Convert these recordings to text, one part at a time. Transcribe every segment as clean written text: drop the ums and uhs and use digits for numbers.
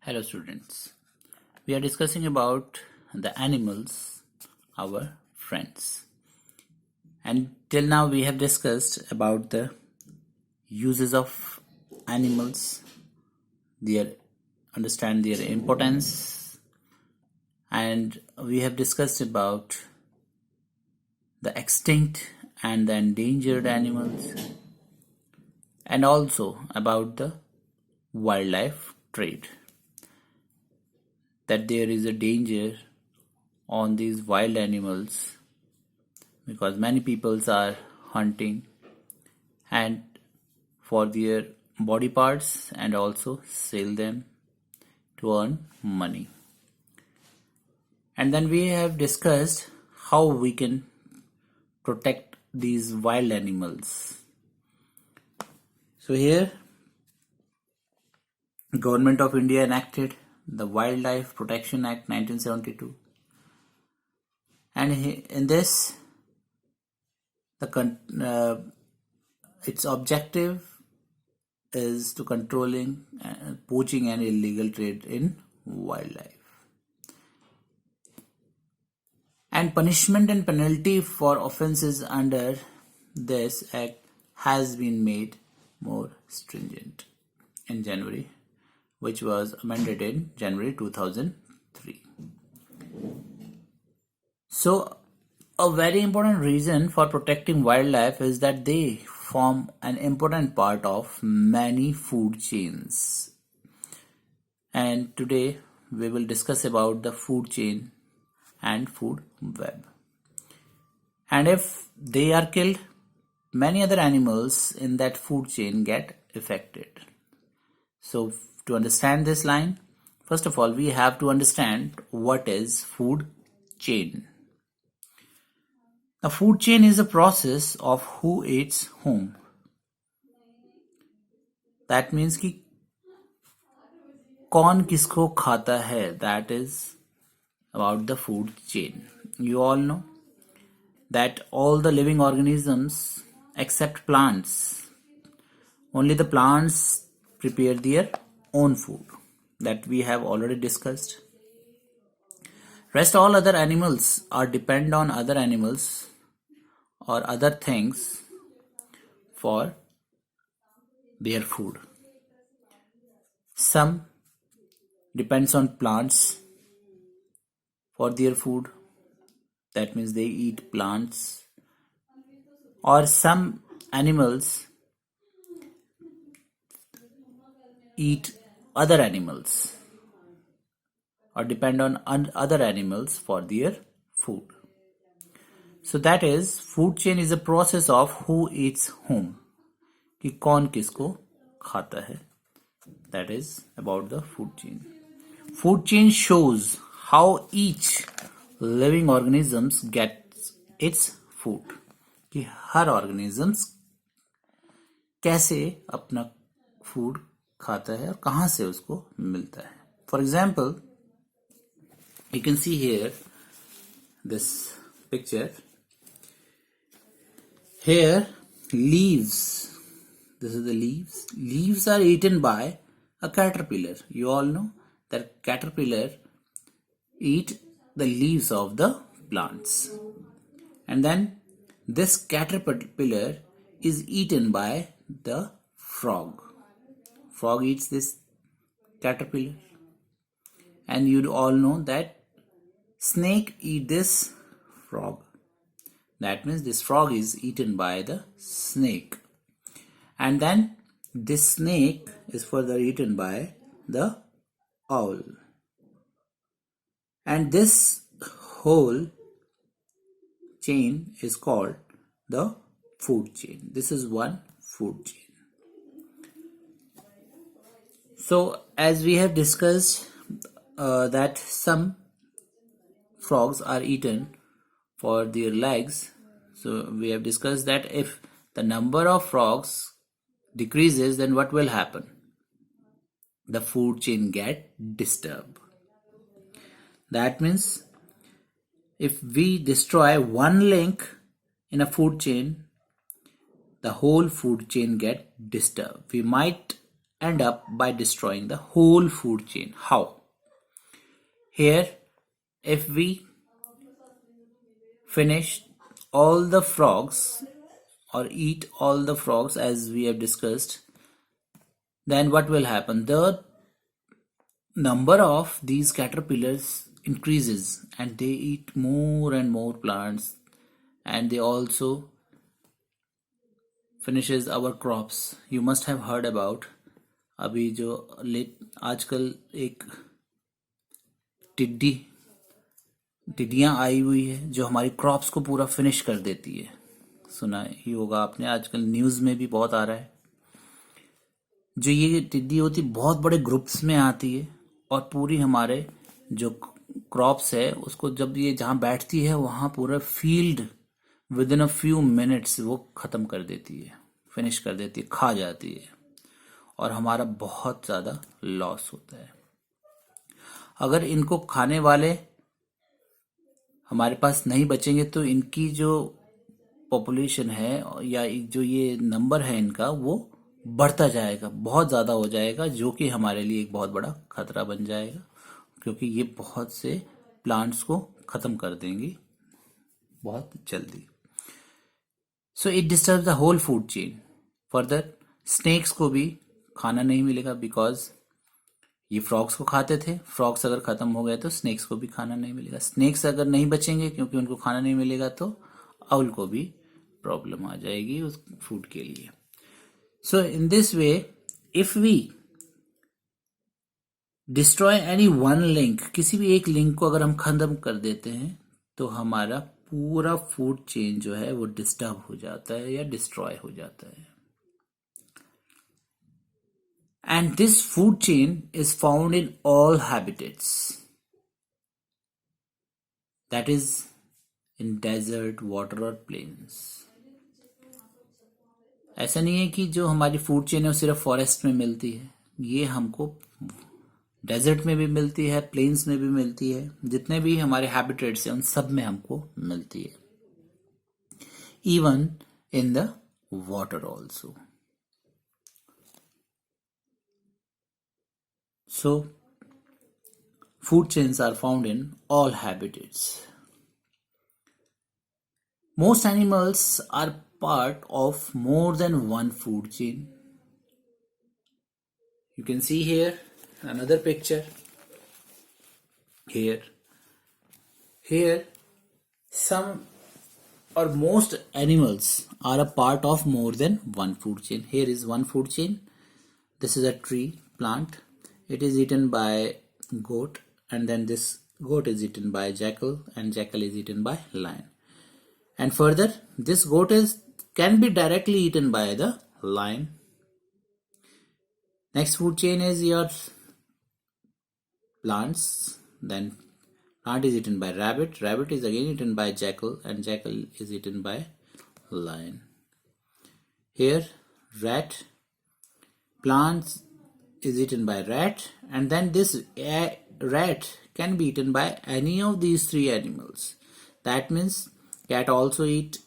Hello students. We are discussing about the animals, our friends. And till now we have discussed about the uses of animals, their understand their importance, and we have discussed about the extinct and the endangered animals, and also about the wildlife trade, that there is a danger on these wild animals because many peoples are hunting and for their body parts and also sell them to earn money. And then we have discussed how we can protect these wild animals. So here Government of India enacted the Wildlife Protection Act 1972, and in this its objective is to controlling poaching and illegal trade in wildlife. And punishment and penalty for offences under this act has been made more stringent in January, which was amended in January 2003. So a very important reason for protecting wildlife is that they form an important part of many food chains. And today we will discuss about the food chain and food web. And if they are killed, many other animals in that food chain get affected. So to understand this line, first of all, we have to understand what is food chain. The food chain is a process of who eats whom. That means कि कौन किसको खाता है, that is about the food chain. You all know that all the living organisms except plants, only the plants prepare their own food, that we have already discussed. Rest all other animals are depend on other animals or other things for their food. Some depends on plants for their food, that means they eat plants, or some animals eat other animals or depend on other animals for their food. So that is, food chain is a process of who eats whom, कि कौन किसको खाता है. That is about the food chain. Food chain shows how each living organisms gets its food, कि हर organisms कैसे अपना food खाता है और कहाँ से उसको मिलता है. For example, you can see here this picture. Here leaves, this is the leaves. Leaves are eaten by a caterpillar. You all know that caterpillar eat the leaves of the plants, and then this caterpillar is eaten by the frog. Frog eats this caterpillar, and you all know that snake eat this frog. That means this frog is eaten by the snake, and then this snake is further eaten by the owl. And this whole chain is called the food chain. This is one food chain. So as we have discussed that some frogs are eaten for their legs, so we have discussed that if the number of frogs decreases, then what will happen? The food chain get disturbed. That means if we destroy one link in a food chain, the whole food chain get disturbed. We might end up by destroying the whole food chain. How? Here, if we finish all the frogs or eat all the frogs as we have discussed, then what will happen? The number of these caterpillars increases and they eat more and more plants, and they also finishes our crops. You must have heard about अभी जो आजकल एक टिड्डियां आई हुई है जो हमारी crops को पूरा फिनिश कर देती है. सुना ही होगा आपने, आजकल न्यूज में भी बहुत आ रहा है. जो ये टिड्डी होती बहुत बड़े ग्रुप्स में आती है और पूरी हमारे जो क्रॉप्स है उसको जब ये जहाँ बैठती है वहाँ पूरा field with in a few minutes वो खत्म कर देती है, फिनिश कर देती है, खा जाती है और हमारा बहुत ज़्यादा लॉस होता है. अगर इनको खाने वाले हमारे पास नहीं बचेंगे तो इनकी जो पॉपुलेशन है या जो ये नंबर है इनका वो बढ़ता जाएगा, बहुत ज़्यादा हो जाएगा, जो कि हमारे लिए एक बहुत बड़ा खतरा बन जाएगा क्योंकि ये बहुत से प्लांट्स को ख़त्म कर देंगी बहुत जल्दी. So it disturb the whole food chain. Further snakes को भी खाना नहीं मिलेगा बिकॉज ये फ्रॉग्स को खाते थे. फ्रॉग्स अगर खत्म हो गए तो स्नेक्स को भी खाना नहीं मिलेगा. स्नेक्स अगर नहीं बचेंगे क्योंकि उनको खाना नहीं मिलेगा तो आउल को भी प्रॉब्लम आ जाएगी उस फूड के लिए. So in this way if we destroy any one link, किसी भी एक लिंक को अगर हम खत्म कर देते हैं तो हमारा पूरा फूड चेन जो है वो डिस्टर्ब हो जाता है या डिस्ट्रॉय हो जाता है. And this food chain is found in all habitats. That is in desert, water or plains. ऐसा नहीं है कि जो हमारी फूड चेन है वो सिर्फ फॉरेस्ट में मिलती है. ये हमको डेजर्ट में भी मिलती है, प्लेन्स में भी मिलती है, जितने भी हमारे हैबिटेट्स हैं उन सब में हमको मिलती है. Even in the water also. So, food chains are found in all habitats. Most animals are part of more than one food chain. You can see here another picture. Here some or most animals are a part of more than one food chain. Here is one food chain. This is a tree, plant. It is eaten by goat, and then this goat is eaten by jackal, and jackal is eaten by lion. And further, this goat can be directly eaten by the lion. Next food chain is your plants. Then plant is eaten by rabbit. Rabbit is again eaten by jackal, and jackal is eaten by lion. Here, rat. Plants is eaten by rat, and then this rat can be eaten by any of these three animals. That means cat also eat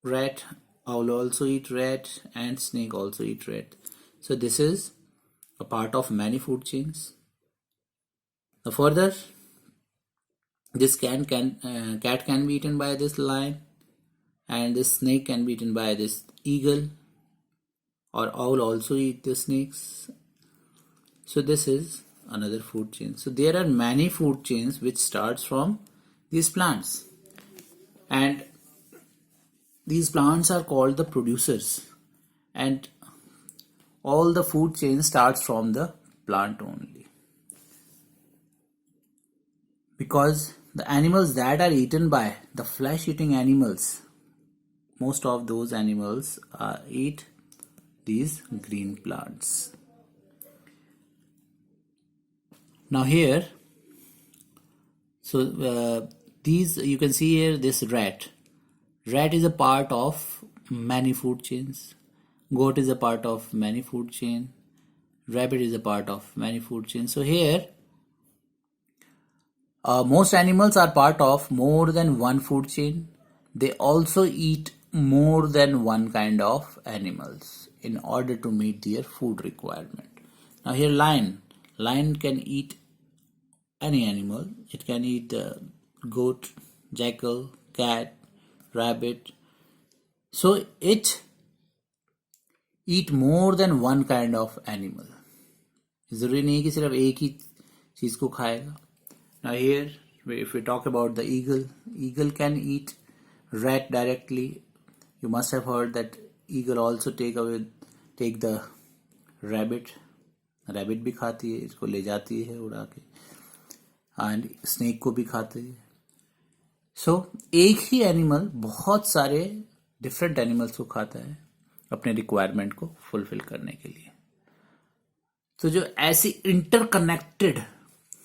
rat, owl also eat rat, and snake also eat rat. So this is a part of many food chains. Now further, this cat can be eaten by this lion, and this snake can be eaten by this eagle, or owl also eat the snakes. So this is another food chain. So there are many food chains which starts from these plants, and these plants are called the producers, and all the food chain starts from the plant only, because the animals that are eaten by the flesh eating animals, most of those animals eat these green plants. Now here, so these you can see here this rat. Rat is a part of many food chains. Goat is a part of many food chain. Rabbit is a part of many food chains. So here, most animals are part of more than one food chain. They also eat more than one kind of animals in order to meet their food requirement. Now here lion can eat any animal. It can eat goat, jackal, cat, rabbit. So it eat more than one kind of animal. जरूरी नहीं कि सिर्फ एक ही चीज को खाएगा. Now here, if we talk about the eagle can eat rat directly. You must have heard that eagle also take the rabbit. Rabbit भी खाती है, इसको ले जाती है उड़ा के. And snake को भी खाते हैं. So एक ही एनिमल बहुत सारे डिफरेंट एनिमल्स को खाता है अपने रिक्वायरमेंट को फुलफिल करने के लिए. तो जो ऐसी इंटरकनेक्टेड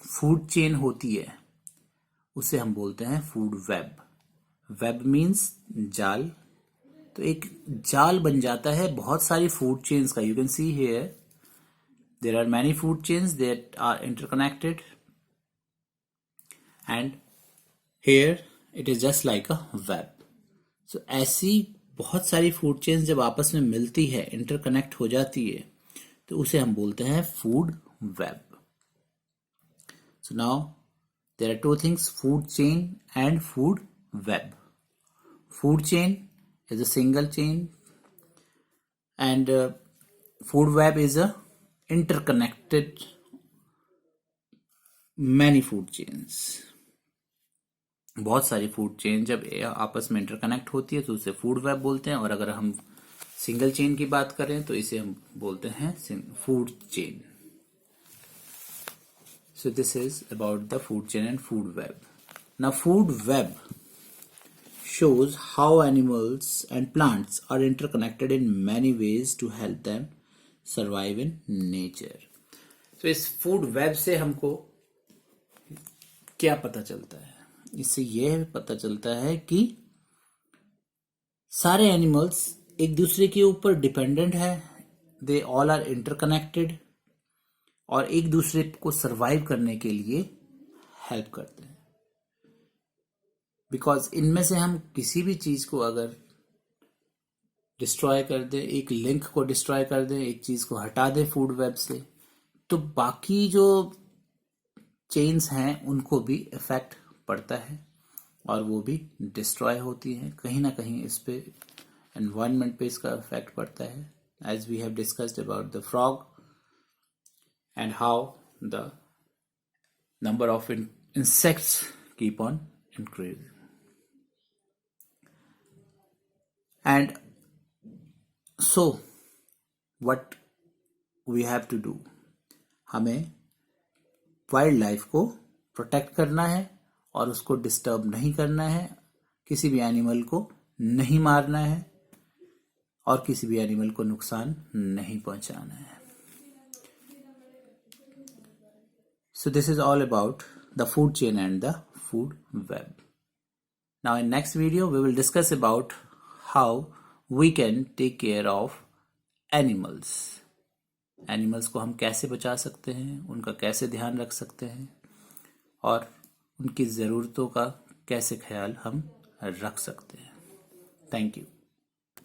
फूड चेन होती है उसे हम बोलते हैं फूड वेब. वेब मीन्स जाल. तो एक जाल बन जाता है बहुत सारी फूड चेन्स का. You can see here there are many food chains that are interconnected and here it is just like a web. So ऐसी बहुत सारी फूड चेन्स जब आपस में मिलती है, इंटरकनेक्ट हो जाती है, तो उसे हम बोलते हैं food web. So now there are two things, food chain and food web. Food chain is a single chain and food web is a interconnected many food chains. बहुत सारी फूड चेन जब आपस में इंटरकनेक्ट होती है तो उसे food web बोलते हैं. और अगर हम सिंगल चेन की बात करें तो इसे हम बोलते हैं food chain. So this is about the food chain and food web. Now food web shows how animals and plants are interconnected in many ways to help them survive in nature. So इस food web से हमको क्या पता चलता है? इससे यह पता चलता है कि सारे एनिमल्स एक दूसरे के ऊपर डिपेंडेंट है. They all are interconnected और एक दूसरे को सरवाइव करने के लिए हेल्प करते हैं. बिकॉज इनमें से हम किसी भी चीज को अगर डिस्ट्रॉय कर दें, एक लिंक को डिस्ट्रॉय कर दें, एक चीज को हटा दें फूड वेब से, तो बाकी जो चेन्स हैं उनको भी इफेक्ट पड़ता है और वो भी डिस्ट्रॉय होती हैं. कहीं ना कहीं इस पे एनवायरनमेंट पे इसका इफेक्ट पड़ता है. As we have discussed about the frog and how the number of insects keep on increasing. And so what we have to do, हमें वाइल्ड लाइफ को प्रोटेक्ट करना है और उसको डिस्टर्ब नहीं करना है. किसी भी एनिमल को नहीं मारना है और किसी भी एनिमल को नुकसान नहीं पहुंचाना है. So this is all about the food chain and the food web. Now in next video we will discuss about how we can take care of animals. Animals को हम कैसे बचा सकते हैं, उनका कैसे ध्यान रख सकते हैं और उनकी ज़रूरतों का कैसे ख्याल हम रख सकते हैं. Thank you.